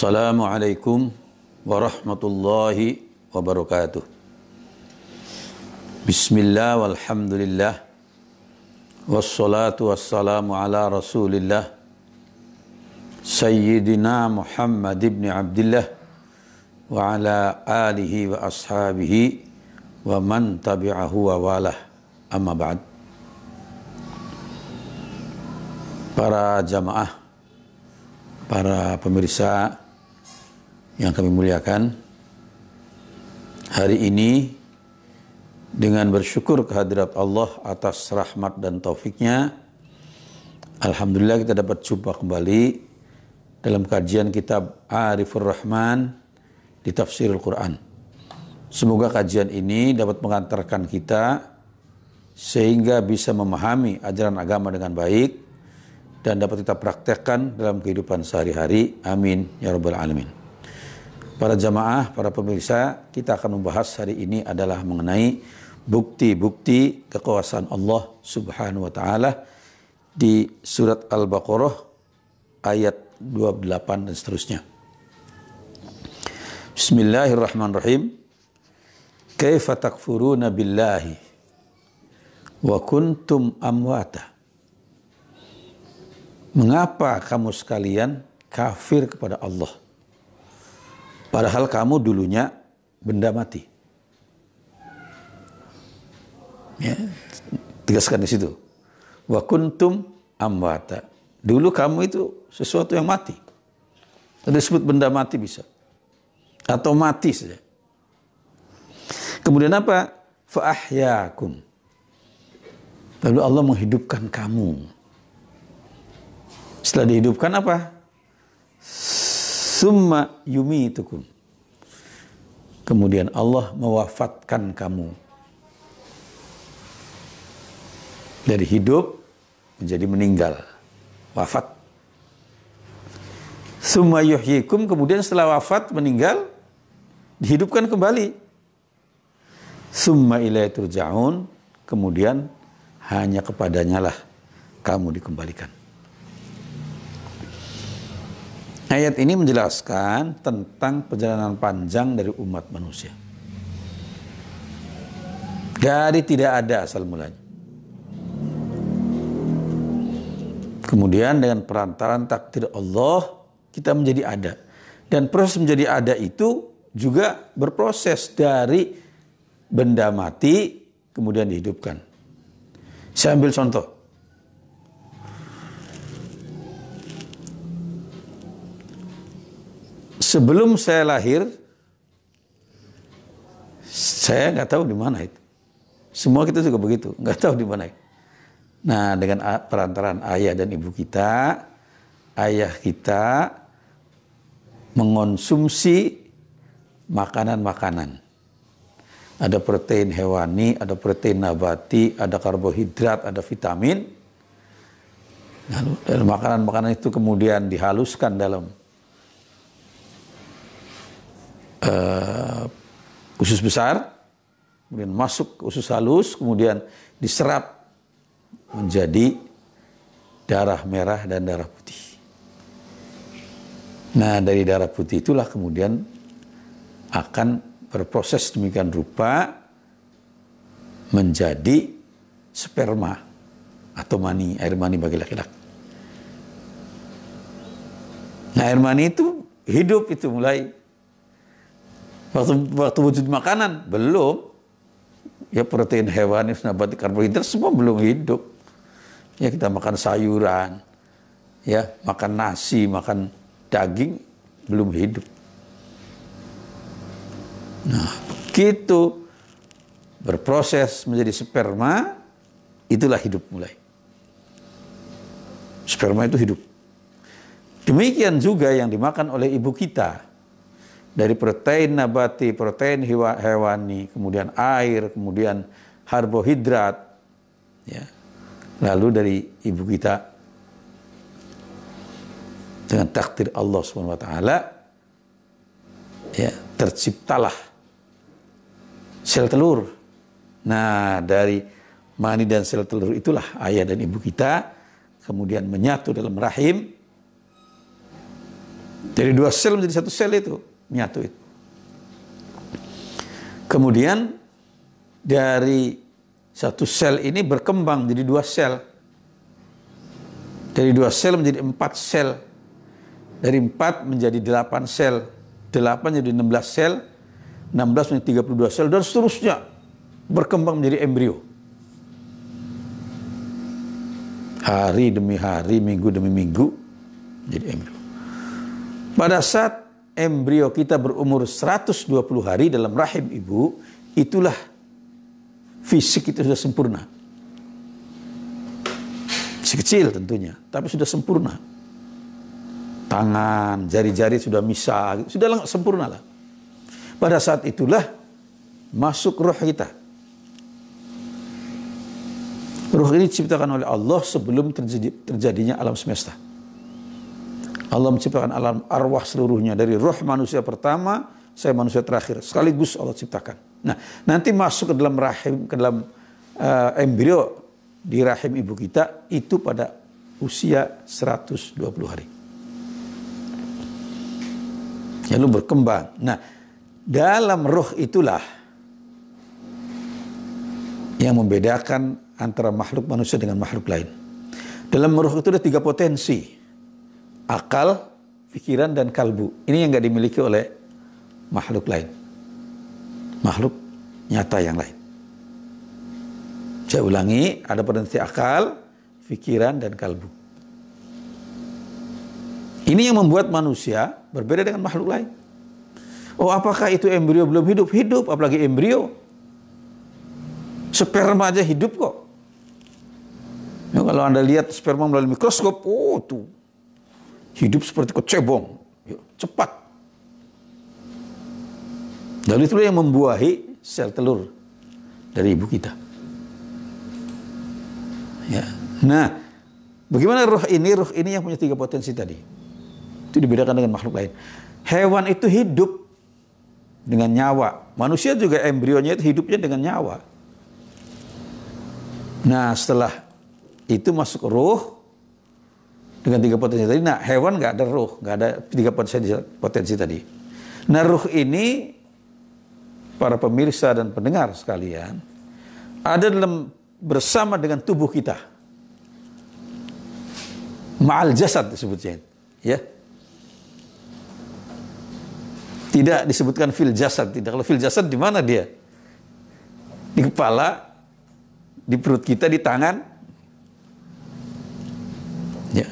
Assalamualaikum warahmatullahi wabarakatuh. Bismillah walhamdulillah wassalatu wassalamu ala rasulillah Sayyidina Muhammad ibn Abdillah wa ala alihi wa ashabihi wa man tabi'ahu wa walah, amma ba'd. Para jamaah, para pemirsa yang kami muliakan, hari ini dengan bersyukur kehadirat Allah atas rahmat dan taufiknya, alhamdulillah kita dapat jumpa kembali dalam kajian kitab Arifur Rahman di Tafsirul Quran. Semoga kajian ini dapat mengantarkan kita sehingga bisa memahami ajaran agama dengan baik dan dapat kita praktekkan dalam kehidupan sehari-hari. Amin ya rabbal alamin. Para jamaah, para pemirsa, kita akan membahas hari ini adalah mengenai bukti-bukti kekuasaan Allah Subhanahu wa taala di surat Al-Baqarah ayat 28 dan seterusnya. Bismillahirrahmanirrahim. Kaifa takfuruna billahi wa kuntum amwata. Mengapa kamu sekalian kafir kepada Allah, padahal kamu dulunya benda mati? Ya, tegaskan di situ. Wa kuntum amwata. Dulu kamu itu sesuatu yang mati. Tadi disebut benda mati bisa. Atau mati saja. Kemudian apa? Fa ahyakum. Lalu Allah menghidupkan kamu. Setelah dihidupkan apa? Summa yumitukum. Kemudian Allah mewafatkan kamu. Dari hidup menjadi meninggal. Wafat. Summa yuhyikum. Kemudian setelah wafat, meninggal, dihidupkan kembali. Summa ilaihi turja'un. Kemudian hanya kepadanya lah kamu dikembalikan. Ayat ini menjelaskan tentang perjalanan panjang dari umat manusia. Dari tidak ada asal mulanya. Kemudian dengan perantaran takdir Allah, kita menjadi ada. Dan proses menjadi ada itu juga berproses dari benda mati, kemudian dihidupkan. Saya ambil contoh. Sebelum saya lahir, saya nggak tahu di mana itu. Semua kita juga begitu, nggak tahu di mana itu. Nah, dengan perantaran ayah dan ibu kita, ayah kita mengonsumsi makanan-makanan. Ada protein hewani, ada protein nabati, ada karbohidrat, ada vitamin. Lalu dari makanan-makanan itu kemudian dihaluskan dalam usus besar, kemudian masuk ke usus halus, kemudian diserap menjadi darah merah dan darah putih. Nah, dari darah putih itulah kemudian akan berproses demikian rupa menjadi sperma atau mani, air mani bagi laki-laki. Nah, air mani itu hidup itu mulai waktu wujud makanan belum, ya protein hewani, nabati, karbohidrat semua belum hidup. Ya kita makan sayuran, ya makan nasi, makan daging belum hidup. Nah, begitu berproses menjadi sperma, itulah hidup mulai. Sperma itu hidup. Demikian juga yang dimakan oleh ibu kita. Dari protein nabati, protein hewani, kemudian air, kemudian karbohidrat, ya. Lalu dari ibu kita dengan takdir Allah Subhanahu wa taala, ya, terciptalah sel telur. Nah, dari mani dan sel telur itulah ayah dan ibu kita kemudian menyatu dalam rahim. Dari 2 sel menjadi 1 sel itu menyatu itu. Kemudian dari 1 sel ini berkembang jadi 2 sel. Dari 2 sel menjadi 4 sel. Dari 4 menjadi 8 sel. 8 jadi 16 sel. 16 menjadi 32 sel dan seterusnya berkembang menjadi embrio. Hari demi hari, minggu demi minggu jadi embrio. Pada saat embrio kita berumur 120 hari dalam rahim ibu, itulah fisik itu sudah sempurna. Masih kecil tentunya, tapi sudah sempurna. Tangan, jari-jari sudah misah, sudah sempurna lah. Pada saat itulah masuk roh kita. Roh ini diciptakan oleh Allah sebelum terjadinya alam semesta. Allah menciptakan alam arwah seluruhnya. Dari roh manusia pertama, saya manusia terakhir. Sekaligus Allah ciptakan. Nah, nanti masuk ke dalam rahim, ke dalam embrio di rahim ibu kita, itu pada usia 120 hari. Lalu berkembang. Nah, dalam roh itulah yang membedakan antara makhluk manusia dengan makhluk lain. Dalam roh itu ada 3 potensi. Akal, pikiran, dan kalbu. Ini yang nggak dimiliki oleh makhluk lain. Makhluk nyata yang lain. Saya ulangi, ada potensi akal, pikiran, dan kalbu. Ini yang membuat manusia berbeda dengan makhluk lain. Oh, apakah itu embrio belum hidup? Hidup, apalagi embrio. Sperma aja hidup kok. Ya, kalau Anda lihat sperma melalui mikroskop, oh tuh. Hidup seperti kecebong. Ya, cepat. Dan itulah yang membuahi sel telur dari ibu kita. Ya. Nah, bagaimana roh ini? Roh ini yang punya 3 potensi tadi. Itu dibedakan dengan makhluk lain. Hewan itu hidup dengan nyawa. Manusia juga embrionya itu hidupnya dengan nyawa. Nah, setelah itu masuk roh dengan 3 potensi tadi. Nah, hewan nggak ada roh, nggak ada 3 potensi tadi. Nah, roh ini, para pemirsa dan pendengar sekalian, ada dalam bersama dengan tubuh kita. Ma'al jasad disebutnya, ya. Tidak disebutkan fil jasad, tidak. Kalau fil jasad di mana dia? Di kepala, di perut kita, di tangan. Ya.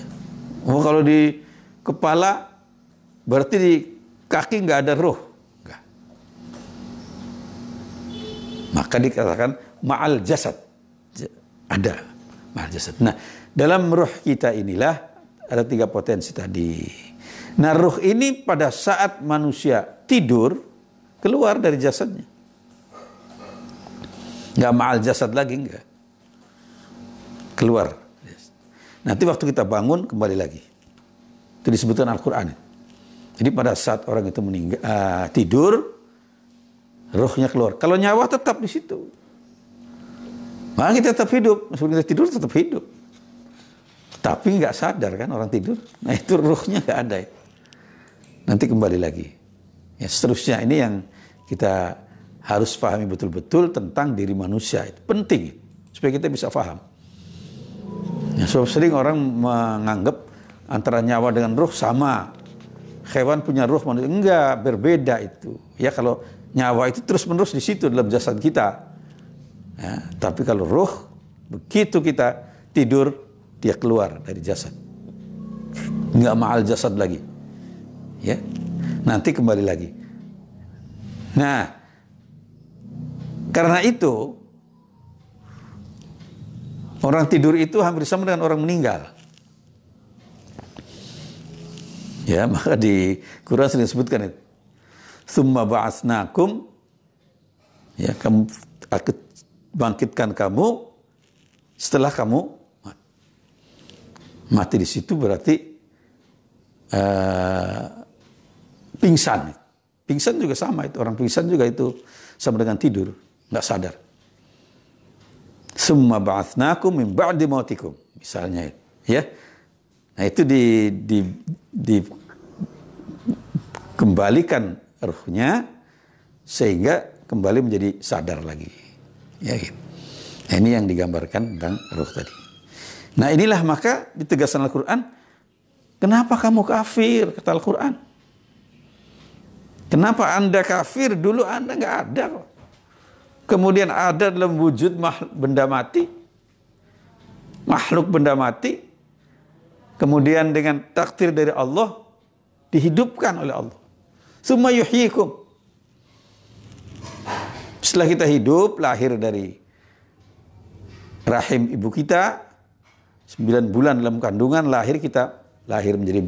Oh, kalau di kepala berarti di kaki nggak ada roh. Nggak. Maka dikatakan ma'al jasad. Ada ma'al jasad. Nah, dalam roh kita inilah ada 3 potensi tadi. Nah, ruh ini pada saat manusia tidur keluar dari jasadnya. Nggak ma'al jasad lagi, enggak. Keluar. Nanti waktu kita bangun kembali lagi. Itu disebutkan Al-Quran. Jadi pada saat orang itu tidur, ruhnya keluar. Kalau nyawa tetap di situ. Maka kita tetap hidup. Meskipun kita tidur tetap hidup. Tapi nggak sadar kan orang tidur. Nah, itu ruhnya nggak ada ya. Nanti kembali lagi. Ya, seterusnya ini yang kita harus pahami betul-betul tentang diri manusia. Itu penting supaya kita bisa paham. Ya, so, sering orang menganggap antara nyawa dengan ruh sama. Hewan punya ruh, manusia enggak, berbeda itu. Ya, kalau nyawa itu terus-menerus di situ dalam jasad kita. Ya, tapi kalau ruh, begitu kita tidur, dia keluar dari jasad. Enggak ma'al jasad lagi. Ya, nanti kembali lagi. Nah, karena itu orang tidur itu hampir sama dengan orang meninggal. Ya, maka di Quran sering disebutkan itu. Tsumma ba'atsnakum, ya, kamu aku bangkitkan kamu setelah kamu mati. Di situ berarti pingsan. Pingsan juga sama itu. Orang pingsan juga itu sama dengan tidur. Nggak sadar. Summa ba'atsnakum min ba'di mautikum. Misalnya. Ya. Nah itu dikembalikan ruhnya sehingga kembali menjadi sadar lagi. Ya, gitu. Nah, ini yang digambarkan tentang ruh tadi. Nah, inilah maka ditegaskan Al-Quran. Kenapa kamu kafir? Kata Al-Quran. Kenapa Anda kafir? Dulu Anda nggak ada kok. Kemudian ada dalam wujud benda mati. Makhluk benda mati. Kemudian dengan takdir dari Allah dihidupkan oleh Allah. Summa yuhyikum. Setelah kita hidup, lahir dari rahim ibu kita, 9 bulan dalam kandungan, lahir menjadi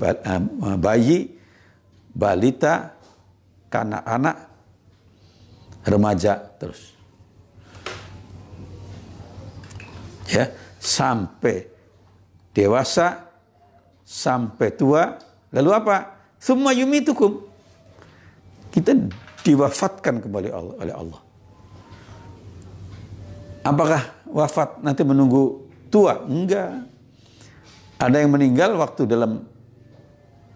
bayi, balita, kanak-kanak, remaja, terus. Ya, sampai dewasa, sampai tua, lalu apa? Summa yumitukum. Kita diwafatkan kembali oleh Allah. Apakah wafat nanti menunggu tua? Enggak. Ada yang meninggal waktu dalam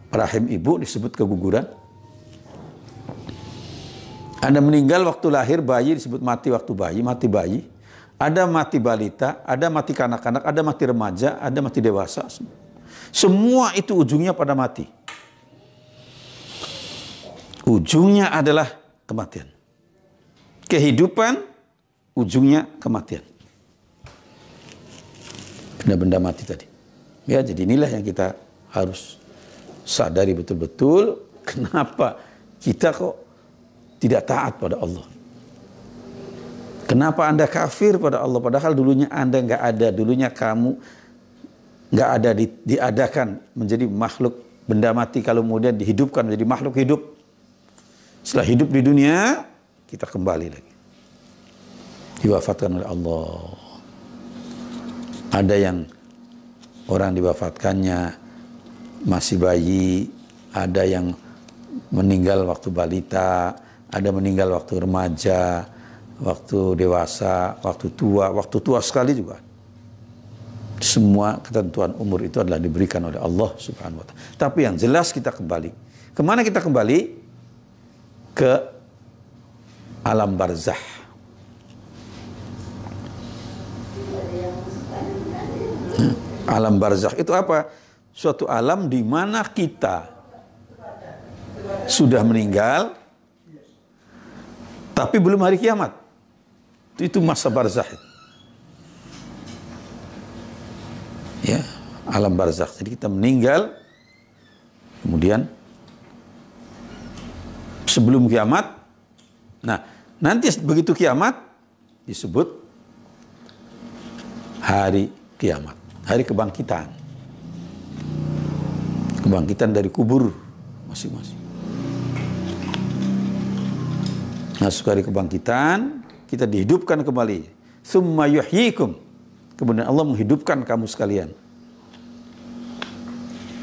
rahim ibu disebut keguguran. Ada meninggal waktu lahir bayi disebut mati waktu bayi, mati bayi. Ada mati balita, ada mati kanak-kanak, ada mati remaja, ada mati dewasa. Semua itu ujungnya pada mati. Ujungnya adalah kematian. Kehidupan ujungnya kematian. Benda-benda mati tadi. Ya, jadi inilah yang kita harus sadari betul-betul. Kenapa kita kok tidak taat pada Allah? Kenapa Anda kafir pada Allah? Padahal dulunya Anda nggak ada. Dulunya kamu nggak ada, diadakan menjadi makhluk benda mati. Kalau kemudian dihidupkan menjadi makhluk hidup. Setelah hidup di dunia, kita kembali lagi. Diwafatkan oleh Allah. Ada yang orang diwafatkannya masih bayi, ada yang meninggal waktu balita, ada meninggal waktu remaja, waktu dewasa, waktu tua sekali juga. Semua ketentuan umur itu adalah diberikan oleh Allah Subhanahu wa Ta'ala. Tapi yang jelas kita kembali. Kemana kita kembali? Ke alam barzah. Alam barzakh itu apa? Suatu alam di mana kita sudah meninggal, tapi belum hari kiamat. Itu masa barzakh. Ya, alam barzakh. Jadi kita meninggal, kemudian sebelum kiamat. Nah, nanti begitu kiamat disebut hari kiamat. Hari kebangkitan. Kebangkitan dari kubur masing-masing. Masuk hari kebangkitan, kita dihidupkan kembali. Summa yuhyikum. Kemudian Allah menghidupkan kamu sekalian.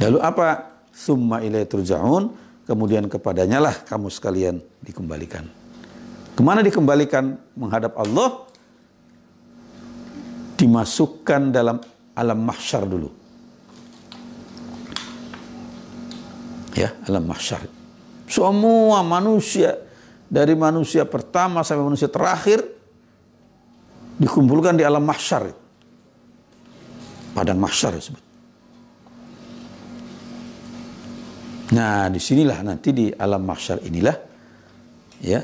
Lalu apa? Summa ilaihi turja'un. Kemudian kepadanya lah kamu sekalian dikembalikan. Kemana dikembalikan? Menghadap Allah. Dimasukkan dalam alam mahsyar dulu. Ya, alam mahsyar. Semua manusia, dari manusia pertama sampai manusia terakhir, dikumpulkan di alam mahsyar. Padang mahsyar disebut. Nah, disinilah nanti di alam mahsyar inilah, ya,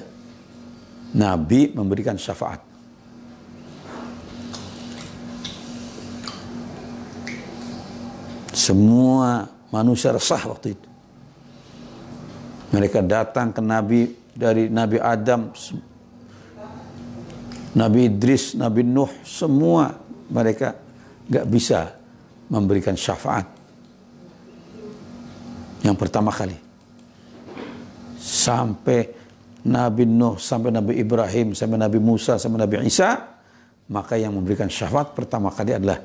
Nabi memberikan syafaat. Semua manusia resah waktu itu. Mereka datang ke Nabi, dari Nabi Adam, Nabi Idris, Nabi Nuh, semua mereka gak bisa memberikan syafaat. Yang pertama kali. Sampai Nabi Nuh, sampai Nabi Ibrahim, sampai Nabi Musa, sampai Nabi Isa, maka yang memberikan syafaat pertama kali adalah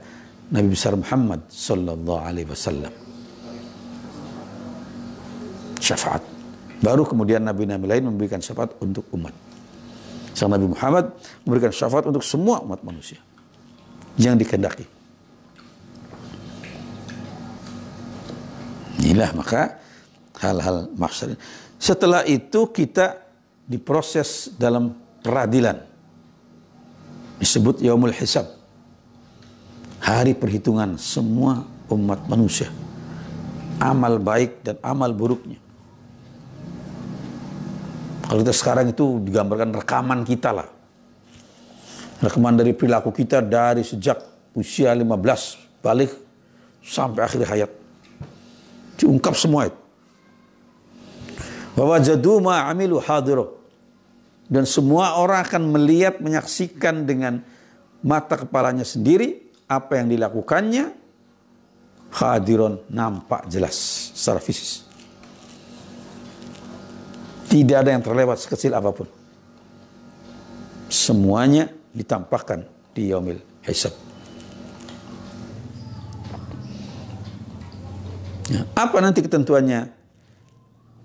Nabi besar Muhammad sallallahu alaihi wasallam. Syafaat. Baru kemudian nabi-nabi lain memberikan syafaat untuk umat. Sang Nabi Muhammad memberikan syafaat untuk semua umat manusia yang dikehendaki. Inilah maka hal-hal mahsyar. Setelah itu kita diproses dalam peradilan. Disebut yaumul hisab. Hari perhitungan semua umat manusia. Amal baik dan amal buruknya. Kalau kita sekarang itu digambarkan rekaman kita lah. Rekaman dari perilaku kita dari sejak usia 15 balik sampai akhir hayat. Diungkap semua itu. Wa wajadu ma amilu hadiru. Dan semua orang akan melihat, menyaksikan dengan mata kepalanya sendiri apa yang dilakukannya. Hadiron, nampak jelas secara fisik. Tidak ada yang terlewat sekecil apapun. Semuanya ditampakkan di yaumil hisab. Ya, apa nanti ketentuannya?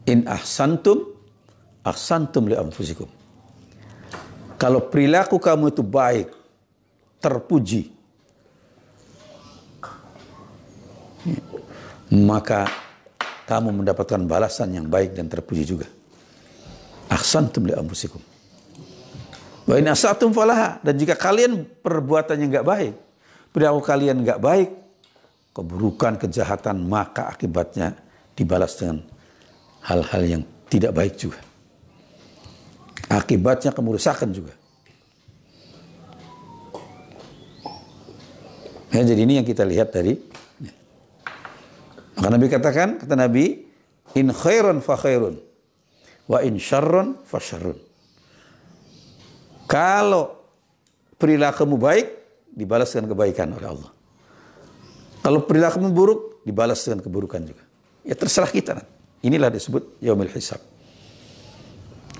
In ahsantum, ahsantum li anfusikum. Kalau perilaku kamu itu baik, terpuji, maka kamu mendapatkan balasan yang baik dan terpuji juga. Ahsantum li anfusikum. Wa in asatum falaha. Dan jika kalian perbuatannya enggak baik, perilaku kalian enggak baik, keburukan, kejahatan, maka akibatnya dibalas dengan hal-hal yang tidak baik juga. Akibatnya kemerusakan juga. Ya, jadi ini yang kita lihat dari. Maka Nabi katakan, kata Nabi, in khairun fa khairun, wa in syarrun fa syarrun. Kalau perilakumu baik, dibalas dengan kebaikan oleh Allah. Kalau perilakumu buruk, dibalas dengan keburukan juga. Ya terserah kita. Inilah disebut yaumil hisab.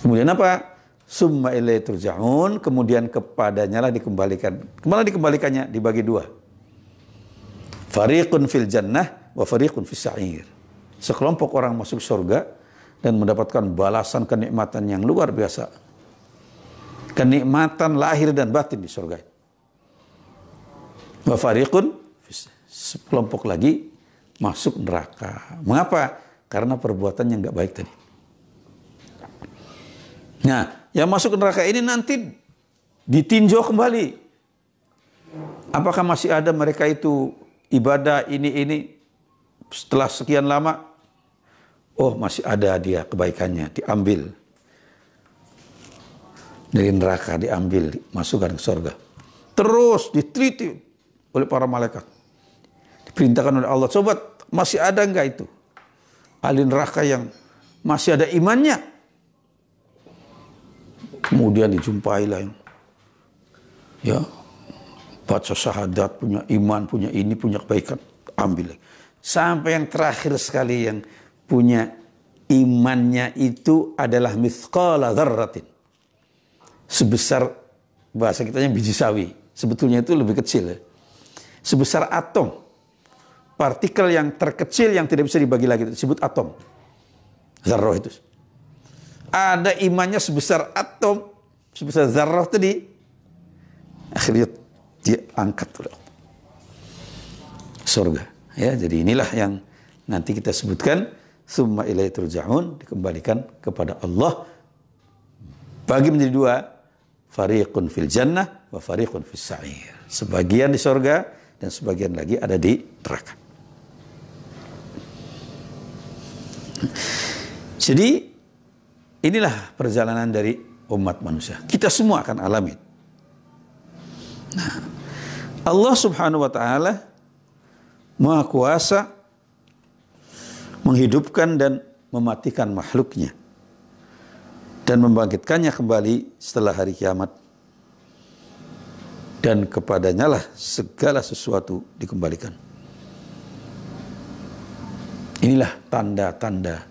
Kemudian apa? Summa ilaihi turja'un. Kemudian kepadanya lah dikembalikan. Kemana dikembalikannya? Dibagi dua. Fariqun fil jannah wa fariqun fis sa'ir. Sekelompok orang masuk surga dan mendapatkan balasan kenikmatan yang luar biasa. Kenikmatan lahir dan batin di surga. Wa fariqun, sekelompok lagi masuk neraka. Mengapa? Karena perbuatannya nggak baik tadi. Nah, yang masuk neraka ini nanti ditinjau kembali. Apakah masih ada mereka itu ibadah ini setelah sekian lama? Oh, masih ada dia kebaikannya, diambil dari neraka, diambil, masukkan ke surga. Terus diteliti oleh para malaikat. Diperintahkan oleh Allah, coba masih ada enggak itu ahli neraka yang masih ada imannya? Kemudian dijumpai lah yang ya baca syahadat, punya iman, punya ini, punya kebaikan, ambil. Sampai yang terakhir sekali yang punya imannya itu adalah mithqala dzarratin. Sebesar, bahasa kitanya biji sawi. Sebetulnya itu lebih kecil ya. Sebesar atom. Partikel yang terkecil yang tidak bisa dibagi lagi disebut atom. Zarrah itu. Ada imannya sebesar atom, sebesar zarrah tadi. Akhirnya dia angkat oleh Allah. Surga. Ya, jadi inilah yang nanti kita sebutkan, summa ilaihi turja'un, dikembalikan kepada Allah. Bagi menjadi dua, fariqun fil jannah wa fariqun fis sa'ir. Sebagian di surga dan sebagian lagi ada di neraka. Jadi inilah perjalanan dari umat manusia. Kita semua akan alami. Nah, Allah Subhanahu wa taala Maha Kuasa menghidupkan dan mematikan makhluknya dan membangkitkannya kembali setelah hari kiamat. Dan kepadanya lah segala sesuatu dikembalikan. Inilah tanda-tanda,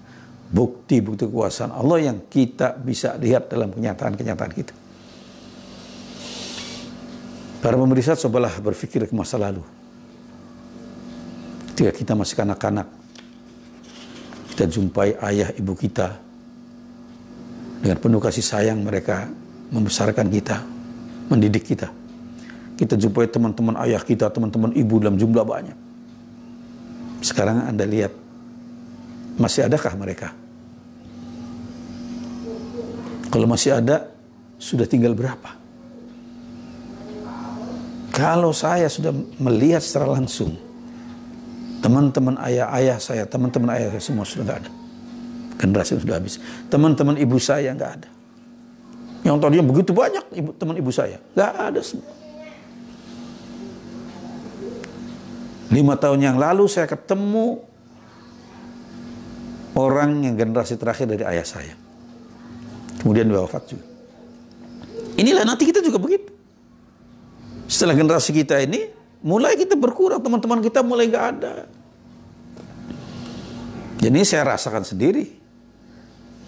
bukti-bukti kekuasaan Allah yang kita bisa lihat dalam kenyataan-kenyataan kita. Para pemeriksa cobalah berpikir ke masa lalu. Ketika kita masih kanak-kanak, kita jumpai ayah ibu kita. Dengan penuh kasih sayang mereka membesarkan kita, mendidik kita. Kita jumpai teman-teman ayah kita, teman-teman ibu dalam jumlah banyak. Sekarang Anda lihat Masih adakah mereka? Kalau masih ada, sudah tinggal berapa? Kalau saya sudah melihat secara langsung, teman-teman ayah saya, teman-teman ayah saya semua sudah nggak ada. Generasi sudah habis. Teman-teman ibu saya nggak ada. Yang tadinya begitu banyak teman ibu saya, nggak ada semua. 5 tahun yang lalu saya ketemu orang yang generasi terakhir dari ayah saya. Kemudian dia wafat juga. Inilah nanti kita juga begitu. Setelah generasi kita ini, mulai kita berkurang, teman-teman kita mulai nggak ada. Jadi saya rasakan sendiri,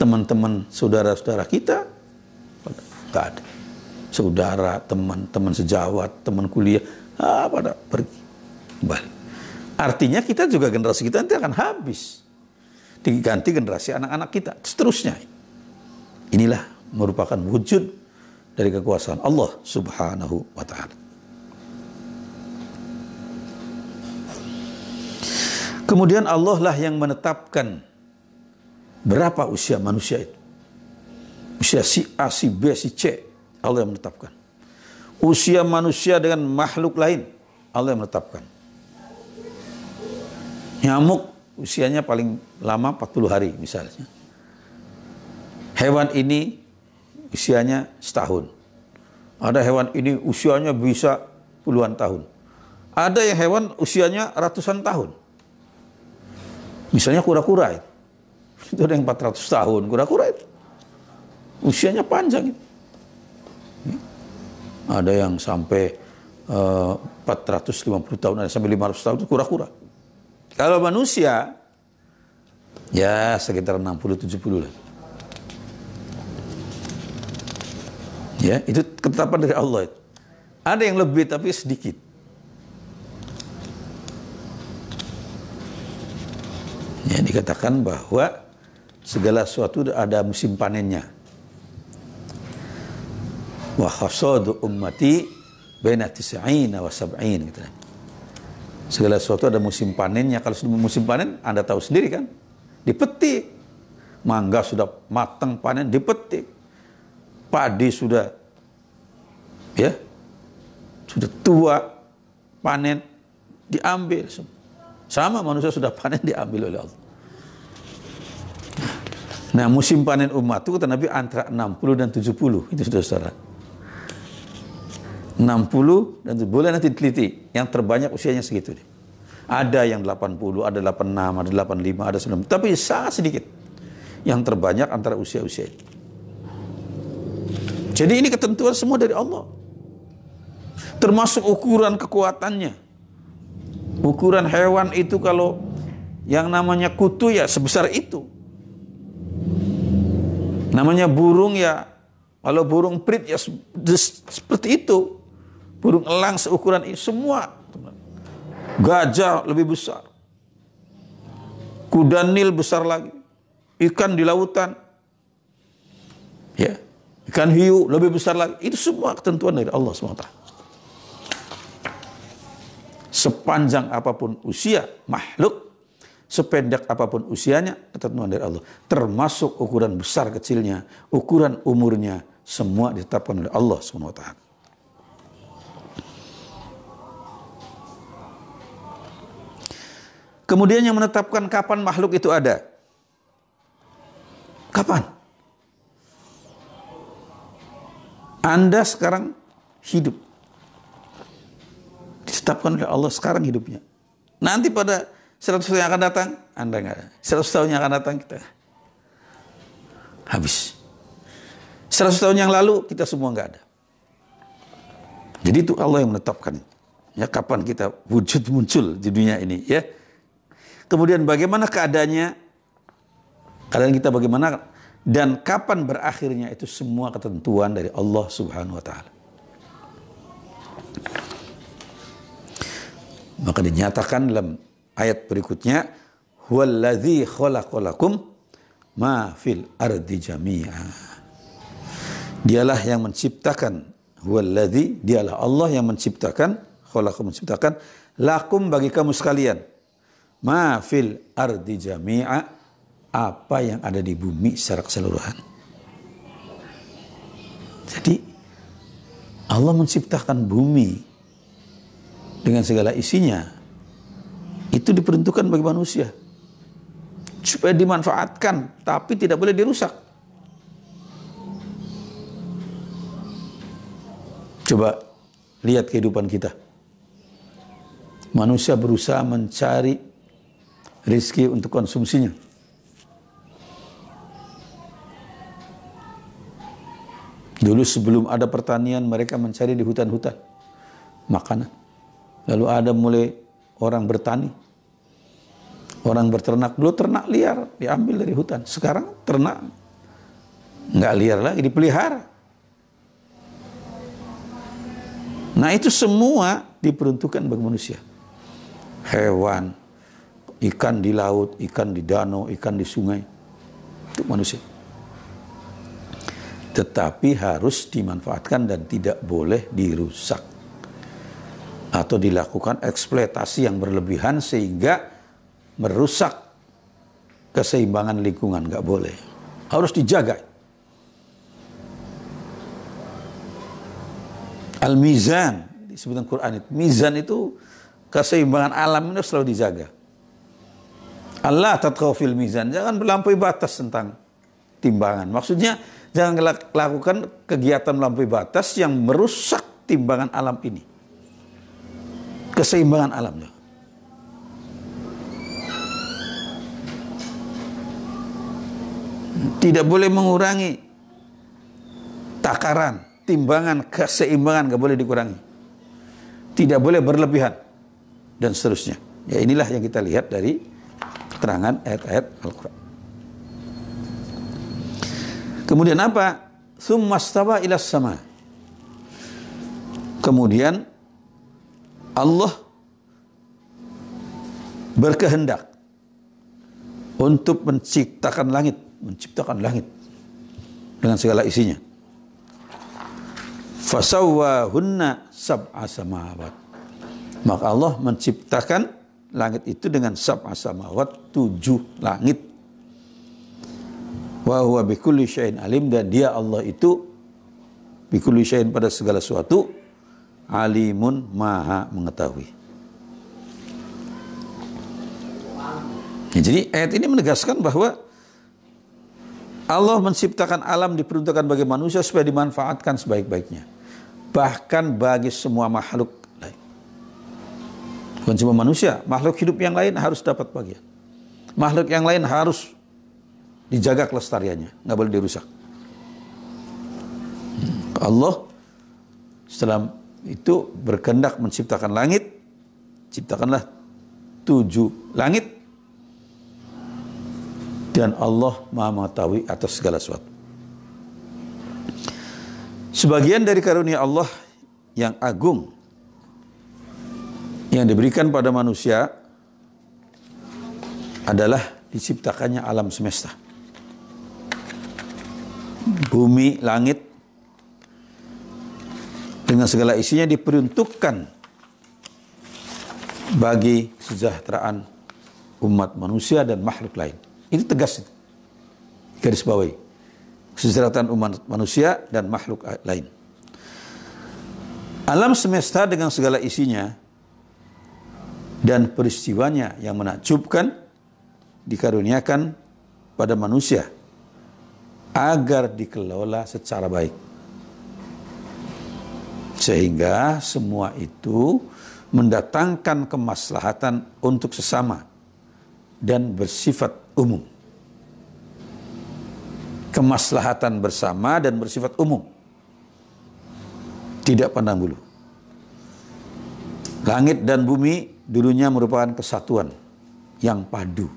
teman-teman saudara-saudara kita nggak ada. Saudara, teman sejawat, teman kuliah, pada pergi kembali. Artinya kita juga generasi kita nanti akan habis, diganti generasi anak-anak kita, seterusnya. Inilah merupakan wujud dari kekuasaan Allah Subhanahu wa ta'ala. Kemudian Allah lah yang menetapkan berapa usia manusia itu. Usia si A, si B, si C, Allah yang menetapkan. Usia manusia dengan makhluk lain, Allah yang menetapkan. Nyamuk usianya paling lama 40 hari misalnya. Hewan ini usianya setahun. Ada hewan ini usianya bisa puluhan tahun. Ada yang hewan usianya ratusan tahun. Misalnya kura-kura itu ada yang 400 tahun. Kura-kura itu usianya panjang itu. Ada yang sampai 450 tahun, ada sampai 500 tahun itu kura-kura. Kalau manusia ya sekitar 60-70 lah. Ya, itu ketetapan dari Allah. Ada yang lebih tapi sedikit. Ya, dikatakan bahwa segala sesuatu ada musim panennya. Wa hasadu ummati baina 90 wa 70 gitu. Segala sesuatu ada musim panennya. Kalau sudah musim panen, Anda tahu sendiri kan? Dipetik. Mangga sudah matang panen, dipetik. Padi sudah tua, panen, diambil. Sama manusia sudah panen, diambil oleh Allah. Nah, musim panen umat itu kata Nabi antara 60 dan 70. Itu sudah saudara. 60 dan 70. Boleh nanti diteliti. Yang terbanyak usianya segitu. Ada yang 80, ada 86, ada 85, ada 90. Tapi sangat sedikit. Yang terbanyak antara usia-usia itu. Jadi ini ketentuan semua dari Allah. Termasuk ukuran kekuatannya. Ukuran hewan itu kalau yang namanya kutu ya sebesar itu. Namanya burung ya, kalau burung prit ya seperti itu. Burung elang seukuran ini semua. Gajah lebih besar. Kuda Nil besar lagi. Ikan di lautan. Ya. Ikan hiu lebih besar lagi. Itu semua ketentuan dari Allah SWT. Sepanjang apapun usia makhluk, sependek apapun usianya, ketentuan dari Allah. Termasuk ukuran besar kecilnya, ukuran umurnya, semua ditetapkan oleh Allah SWT. Kemudian yang menetapkan kapan makhluk itu ada. Kapan? Anda sekarang hidup. Ditetapkan oleh Allah sekarang hidupnya. Nanti pada 100 tahun yang akan datang, Anda nggak ada. 100 tahun yang akan datang, kita habis. 100 tahun yang lalu, kita semua nggak ada. Jadi itu Allah yang menetapkan. Ya, kapan kita wujud muncul di dunia ini. Ya. Kemudian bagaimana keadaannya, keadaan kita bagaimana, dan kapan berakhirnya, itu semua ketentuan dari Allah Subhanahu wa ta'ala. Maka dinyatakan dalam ayat berikutnya, huwallazi khalaqalakum ma fil ardi jami'a. Dialah yang menciptakan, huwallazi, dialah Allah yang menciptakan, khalaqakum, menciptakan, lakum, bagi kamu sekalian, ma fil ardi jami'a, apa yang ada di bumi secara keseluruhan. Jadi Allah menciptakan bumi dengan segala isinya, itu diperuntukkan bagi manusia supaya dimanfaatkan, tapi tidak boleh dirusak. Coba lihat kehidupan kita. Manusia berusaha mencari rezeki untuk konsumsinya. Dulu sebelum ada pertanian, mereka mencari di hutan-hutan makanan. Lalu ada mulai orang bertani, orang berternak. Dulu ternak liar diambil dari hutan. Sekarang ternak nggak liar lagi, dipelihara. Nah itu semua diperuntukkan bagi manusia. Hewan, ikan di laut, ikan di danau, ikan di sungai, untuk manusia. Tetapi harus dimanfaatkan dan tidak boleh dirusak atau dilakukan eksploitasi yang berlebihan sehingga merusak keseimbangan lingkungan. Nggak boleh, harus dijaga. Al-mizan disebutkan Quran itu. Mizan itu keseimbangan alam ini selalu dijaga. Allah tatghaw fil mizan, jangan melampaui batas tentang timbangan. Maksudnya jangan lakukan kegiatan melampaui batas yang merusak timbangan alam ini. Keseimbangan alamnya. Tidak boleh mengurangi takaran, timbangan, keseimbangan nggak boleh dikurangi. Tidak boleh berlebihan dan seterusnya. Ya inilah yang kita lihat dari keterangan ayat-ayat Al-Quran. Kemudian apa? Tsummastawa ilas sama. Kemudian Allah berkehendak untuk menciptakan langit dengan segala isinya. Fasawwahunna sab'a samawat. Maka Allah menciptakan langit itu dengan sab'a samawat, 7 langit. Wa huwa bikulli syai'in alim, dan dia Allah itu bikulli syai'in pada segala sesuatu, alimun maha mengetahui. Ya, jadi ayat ini menegaskan bahwa Allah menciptakan alam diperuntukkan bagi manusia supaya dimanfaatkan sebaik-baiknya. Bahkan bagi semua makhluk lain. Bukan cuma manusia, makhluk hidup yang lain harus dapat bagian. Makhluk yang lain harus dijaga kelestariannya, nggak boleh dirusak. Allah setelah itu berkehendak menciptakan langit, ciptakanlah 7 langit, dan Allah maha mengetahui atas segala sesuatu. Sebagian dari karunia Allah yang agung yang diberikan pada manusia adalah diciptakannya alam semesta. Bumi, langit dengan segala isinya diperuntukkan bagi kesejahteraan umat manusia dan makhluk lain. Ini tegas itu. Garis bawahi. Kesejahteraan umat manusia dan makhluk lain. Alam semesta dengan segala isinya dan peristiwanya yang menakjubkan dikaruniakan pada manusia agar dikelola secara baik. Sehingga semua itu mendatangkan kemaslahatan untuk sesama dan bersifat umum. Kemaslahatan bersama dan bersifat umum. Tidak pandang bulu. Langit dan bumi dulunya merupakan kesatuan yang padu.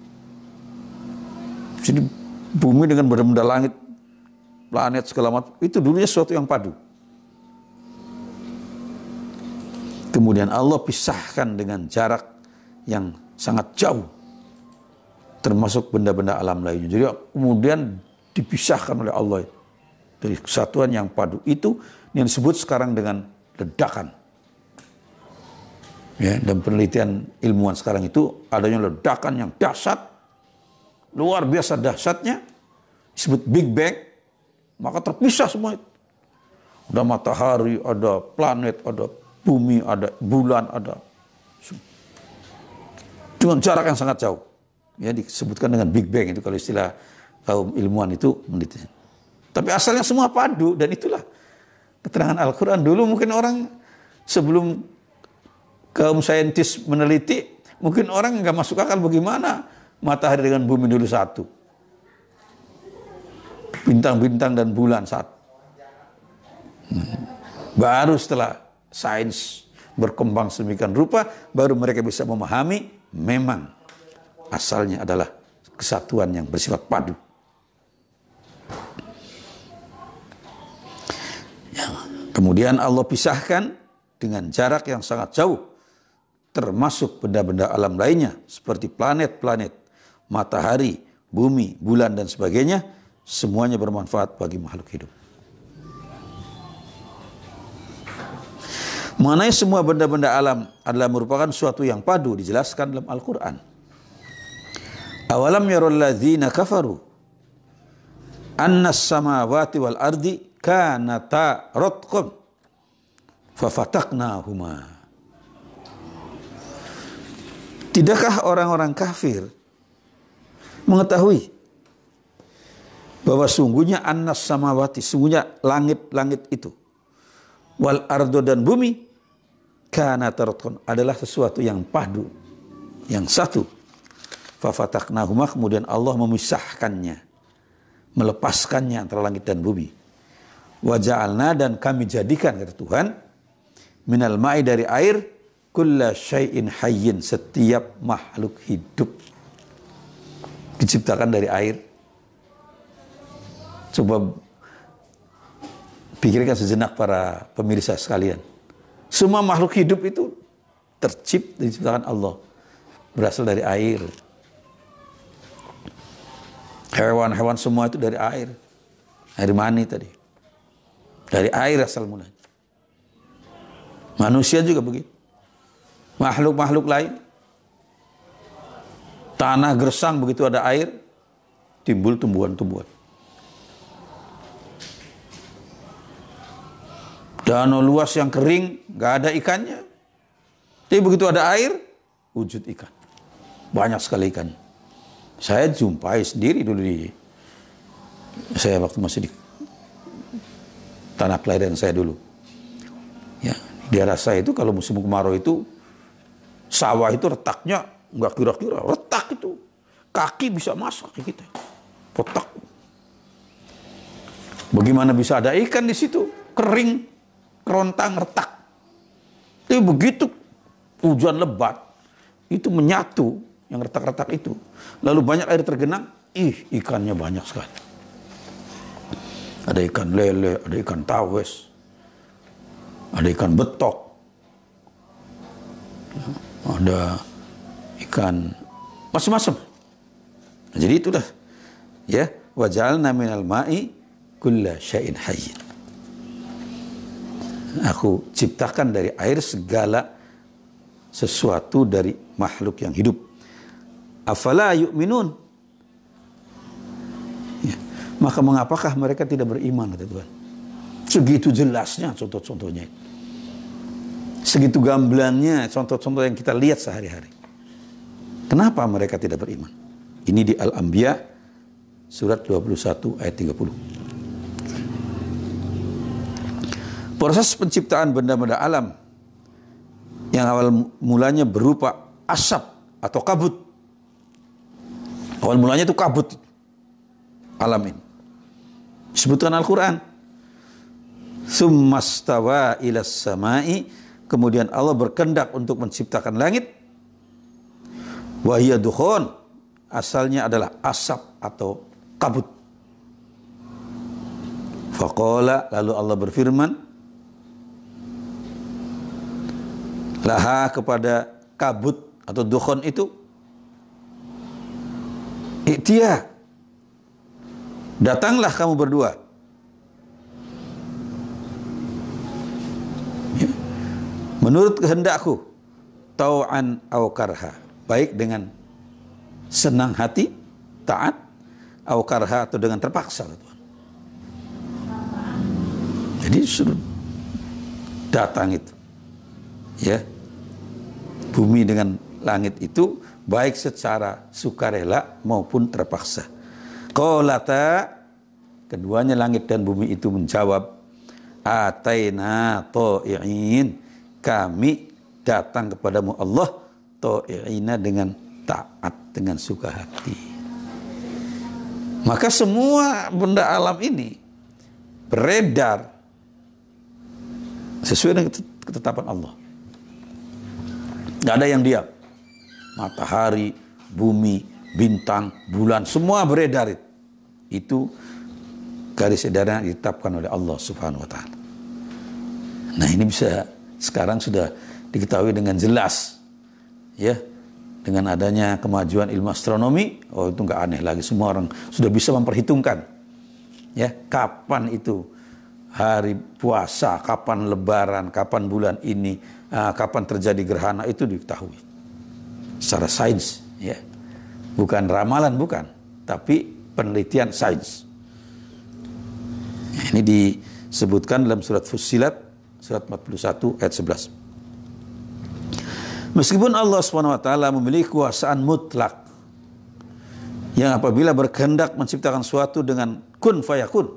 Jadi bumi dengan benda-benda langit, planet segala macam, itu dulunya sesuatu yang padu. Kemudian Allah pisahkan dengan jarak yang sangat jauh, termasuk benda-benda alam lainnya. Jadi kemudian dipisahkan oleh Allah dari kesatuan yang padu itu yang disebut sekarang dengan ledakan. Ya, dan penelitian ilmuwan sekarang itu adanya ledakan yang dahsyat luar biasa dahsyatnya, disebut Big Bang, maka terpisah semua itu. Ada matahari, ada planet, ada bumi, ada bulan, ada dengan jarak yang sangat jauh. Ya, disebutkan dengan Big Bang itu kalau istilah kaum ilmuwan itu meneliti. Tapi asalnya semua padu, dan itulah keterangan Al-Quran. Dulu mungkin orang sebelum kaum saintis meneliti, mungkin orang nggak masuk akal bagaimana matahari dengan bumi dulu satu. Bintang-bintang dan bulan satu. Baru setelah sains berkembang sedemikian rupa, baru mereka bisa memahami memang asalnya adalah kesatuan yang bersifat padu. Ya. Kemudian Allah pisahkan dengan jarak yang sangat jauh, termasuk benda-benda alam lainnya seperti planet-planet, matahari, bumi, bulan dan sebagainya, semuanya bermanfaat bagi makhluk hidup. Mengenai semua benda-benda alam adalah merupakan suatu yang padu, dijelaskan dalam Al-Quran. Awalam yarul ladzina kafaru annas samawati wal ardi kanata ratqan fafataqnahuma. Tidakkah orang-orang kafir mengetahui bahwa sungguhnya annas samawati, sungguhnya langit-langit itu, wal ardo dan bumi, kana taratqan, adalah sesuatu yang padu, yang satu. Fafataqnahuma, kemudian Allah memisahkannya, melepaskannya antara langit dan bumi. Wa ja'alna, dan kami jadikan, kata Tuhan, minal ma'i, dari air, kulla syai'in hayyin, setiap makhluk hidup diciptakan dari air. Coba pikirkan sejenak para pemirsa sekalian. Semua makhluk hidup itu diciptakan Allah, berasal dari air. Hewan-hewan semua itu dari air. Air mani tadi. Dari air asal mulanya. Manusia juga begitu. Makhluk-makhluk lain. Tanah gersang, begitu ada air, timbul tumbuhan-tumbuhan. Danau luas yang kering, gak ada ikannya. Tapi begitu ada air, wujud ikan. Banyak sekali ikan. Saya jumpai sendiri dulu saya waktu masih di tanah kelahiran saya dulu. Ya, di daerah saya itu kalau musim kemarau itu, sawah itu retaknya nggak kira-kira, retak itu. Kaki bisa masuk kaki kita. Retak. Bagaimana bisa ada ikan di situ? Kering, kerontang, retak. Tapi begitu hujan lebat, itu menyatu yang retak-retak itu. Lalu banyak air tergenang, ikannya banyak sekali. Ada ikan lele, ada ikan tawes, ada ikan betok, ada ikan macam-macam. Nah, jadi itulah, ya, wa ja'alna minal ma'i kulla syai'in hayyin. Aku ciptakan dari air segala sesuatu dari makhluk yang hidup. Afala yu'minun? Ya. Maka mengapakah mereka tidak beriman, kata Tuhan? Segitu jelasnya contoh-contohnya. Segitu gamblannya contoh-contoh yang kita lihat sehari-hari. Kenapa mereka tidak beriman? Ini di Al-Anbiya surat 21 ayat 30. Proses penciptaan benda-benda alam yang awal mulanya berupa asap atau kabut. Awal mulanya itu kabut. Alam ini. Disebutkan Al-Quran. Tsummastawa ilas samai. Kemudian Allah berkehendak untuk menciptakan langit. Wahia dukhon. Asalnya adalah asap atau kabut. Faqala, lalu Allah berfirman, laha, kepada kabut atau dukhon itu, i'tiya, datanglah kamu berdua. Ya. Menurut kehendakku, tau'an aw karha, baik dengan senang hati taat, au karha atau dengan terpaksa, Tuhan. Jadi suruh datang itu, ya, bumi dengan langit itu baik secara sukarela maupun terpaksa. Qalata, keduanya langit dan bumi itu menjawab, ataina ta'i'in, kami datang kepadamu Allah ta'i'ina, dengan taat, dengan suka hati. Maka semua benda alam ini beredar sesuai dengan ketetapan Allah. Tidak ada yang diam. Matahari, bumi, bintang, bulan, semua beredar. Itu garis edaran yang ditetapkan oleh Allah Subhanahu wa Ta'ala. Nah, ini bisa sekarang sudah diketahui dengan jelas, ya, dengan adanya kemajuan ilmu astronomi. Oh, itu nggak aneh lagi, semua orang sudah bisa memperhitungkan, ya, kapan itu hari puasa, kapan lebaran, kapan bulan ini, kapan terjadi gerhana, itu diketahui secara sains, ya, bukan ramalan, bukan, tapi penelitian sains. Ini disebutkan dalam surat Fussilat, surat 41 ayat 11. Meskipun Allah SWT memiliki kuasaan mutlak, yang apabila berkehendak menciptakan suatu dengan kun fayakun,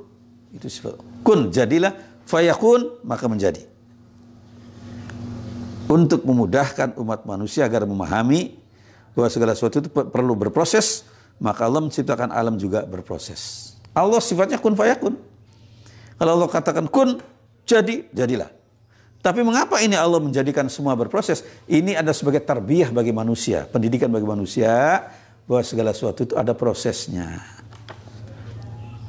itu sifat kun, jadilah, fayakun, maka menjadi. Untuk memudahkan umat manusia agar memahami bahwa segala sesuatu itu perlu berproses, maka Allah menciptakan alam juga berproses. Allah sifatnya kun fayakun. Kalau Allah katakan kun, jadi, jadilah. Tapi mengapa ini Allah menjadikan semua berproses? Ini ada sebagai tarbiyah bagi manusia, pendidikan bagi manusia, bahwa segala sesuatu itu ada prosesnya.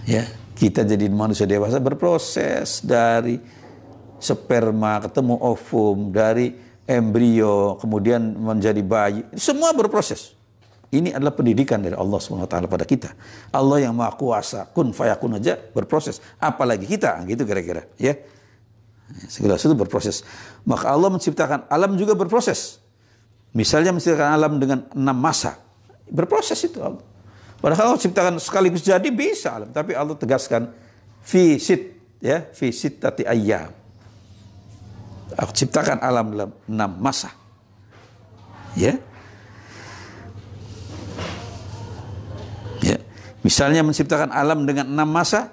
Ya, kita jadi manusia dewasa berproses dari sperma ketemu ovum, dari embrio kemudian menjadi bayi, semua berproses. Ini adalah pendidikan dari Allah SWT pada kita. Allah yang maha kuasa, kun fayakun aja berproses, apalagi kita, gitu kira-kira, ya. Segala sesuatu berproses. Maka Allah menciptakan alam juga berproses. Misalnya menciptakan alam dengan 6 masa, berproses itu Allah. Padahal Allah ciptakan sekaligus jadi bisa alam, tapi Allah tegaskan fi sit, ya, fi sittati ayyam. Aku ciptakan alam dalam 6 masa. Ya. Ya. Misalnya menciptakan alam dengan 6 masa,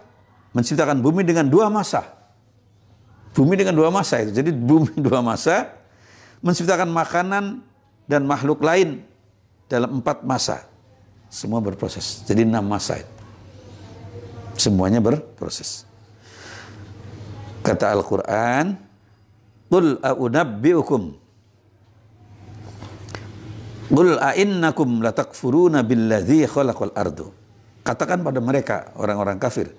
menciptakan bumi dengan 2 masa. Bumi dengan 2 masa itu. Jadi bumi 2 masa, menciptakan makanan dan makhluk lain dalam 4 masa. Semua berproses. Jadi 6 masa itu. Semuanya berproses. Kata Al-Quran, Qul a'unabbi'ukum Qul a'innakum latakfuruna billadzi khalaqal ardu. Katakan pada mereka, orang-orang kafir,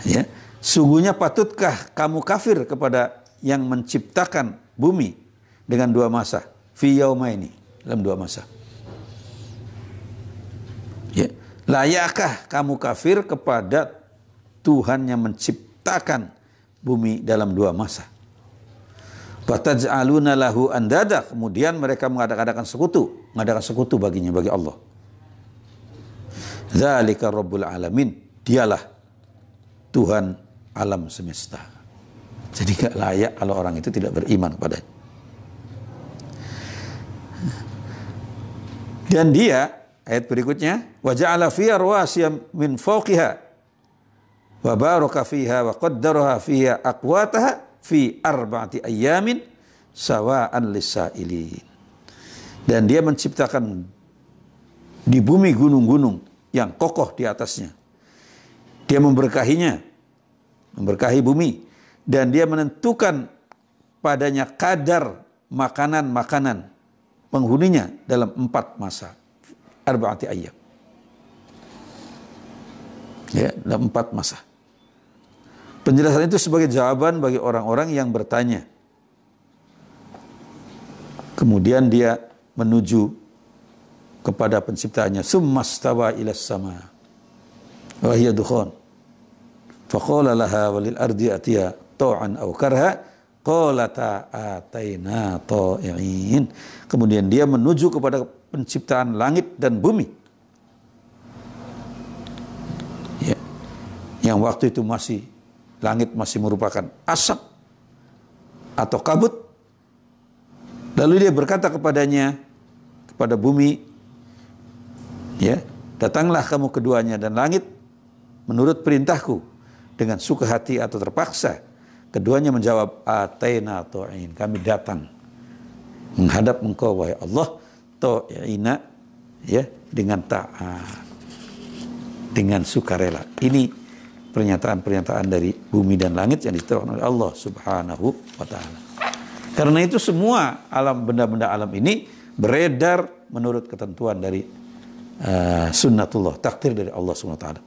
ya, sungguhnya patutkah kamu kafir kepada yang menciptakan bumi dengan 2 masa, fi yaumaini, dalam 2 masa. Ya, layakkah kamu kafir kepada Tuhan yang menciptakan bumi dalam 2 masa? Fataj'aluna lahu andada, kemudian mereka mengadakan sekutu baginya, bagi Allah. Dzalika rabbul alamin, dialah Tuhan alam semesta. Jadi gak layak kalau orang itu tidak beriman kepadanya. Dan dia, ayat berikutnya, wa ja'ala fiha rawasiya min fawqiha wa baraka fiha wa qaddaraha fiha aqwataha fi 4 ayyamin sawa'an lis-sa'ilin. Dan dia menciptakan di bumi gunung-gunung yang kokoh di atasnya. Dia memberkahinya, memberkahi bumi, dan dia menentukan padanya kadar makanan-makanan penghuninya dalam 4 masa. 4 ayyam. Ya, dalam 4 masa. Penjelasan itu sebagai jawaban bagi orang-orang yang bertanya. Kemudian dia menuju kepada penciptaannya. Summastawa ilas sama wa hiya dukhan. Faqala laha walil ardi atiya tau'an aw karha qalata ataina ta'i'in. Kemudian dia menuju kepada penciptaan langit dan bumi. yang waktu itu langit masih merupakan asap atau kabut. Lalu dia berkata kepada bumi, ya, datanglah kamu keduanya, dan langit menurut perintahku dengan suka hati atau terpaksa. Keduanya menjawab, ataina ta'in, kami datang menghadap engkau wahai Allah, ta'ina, ya, dengan taat, dengan sukarela. Ini pernyataan-pernyataan dari bumi dan langit yang diterangkan oleh Allah Subhanahu wa taala. Karena itu semua benda-benda alam ini beredar menurut ketentuan dari sunnatullah, takdir dari Allah Subhanahu wa taala.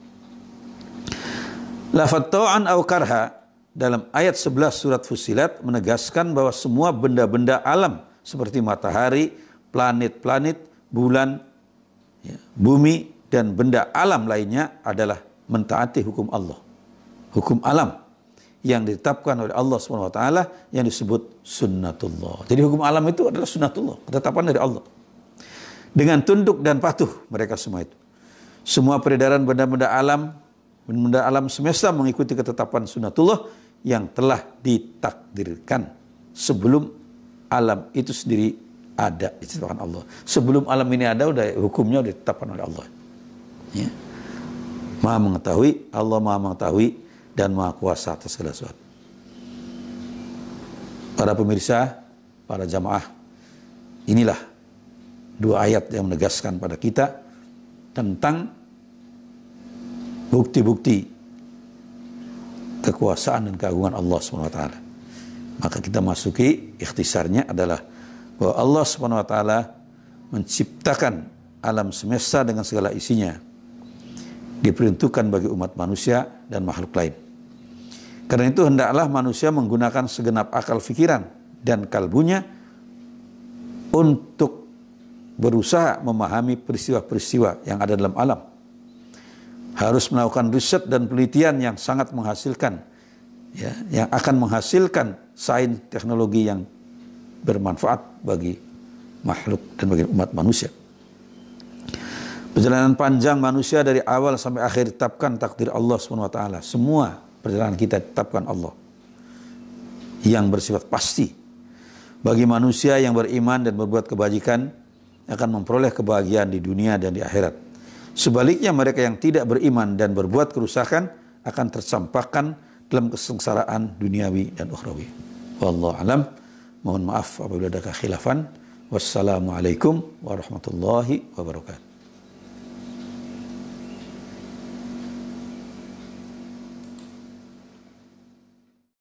Lafaz ta'an au karha dalam ayat 11 surat Fussilat menegaskan bahwa semua benda-benda alam seperti matahari, planet-planet, bulan, ya, bumi, dan benda alam lainnya adalah mentaati hukum Allah. Hukum alam yang ditetapkan oleh Allah SWT yang disebut sunnatullah. Jadi hukum alam itu adalah sunnatullah, ketetapan dari Allah. Dengan tunduk dan patuh mereka semua itu. Semua peredaran benda-benda alam semesta mengikuti ketetapan sunnatullah yang telah ditakdirkan sebelum alam itu sendiri ada, ditetapkan Allah. Sebelum alam ini ada, hukumnya udah ditetapkan oleh Allah. Ya. Allah maha mengetahui dan maha kuasa atas segala sesuatu. Para pemirsa, para jamaah, inilah dua ayat yang menegaskan pada kita tentang bukti-bukti kekuasaan dan keagungan Allah SWT. Maka kita masuki, ikhtisarnya adalah bahwa Allah SWT menciptakan alam semesta dengan segala isinya, diperuntukkan bagi umat manusia dan makhluk lain. Karena itu hendaklah manusia menggunakan segenap akal fikiran dan kalbunya untuk berusaha memahami peristiwa-peristiwa yang ada dalam alam. Harus melakukan riset dan penelitian yang sangat menghasilkan, ya, yang akan menghasilkan sains teknologi yang bermanfaat bagi makhluk dan bagi umat manusia. Perjalanan panjang manusia dari awal sampai akhir ditetapkan takdir Allah SWT. Semua perjalanan kita ditetapkan Allah yang bersifat pasti. Bagi manusia yang beriman dan berbuat kebajikan akan memperoleh kebahagiaan di dunia dan di akhirat. Sebaliknya mereka yang tidak beriman dan berbuat kerusakan akan tersampahkan dalam kesengsaraan duniawi dan ukhrawi. Wallahu alam. Mohon maaf apabila ada kekhilafan. Wassalamualaikum warahmatullahi wabarakatuh.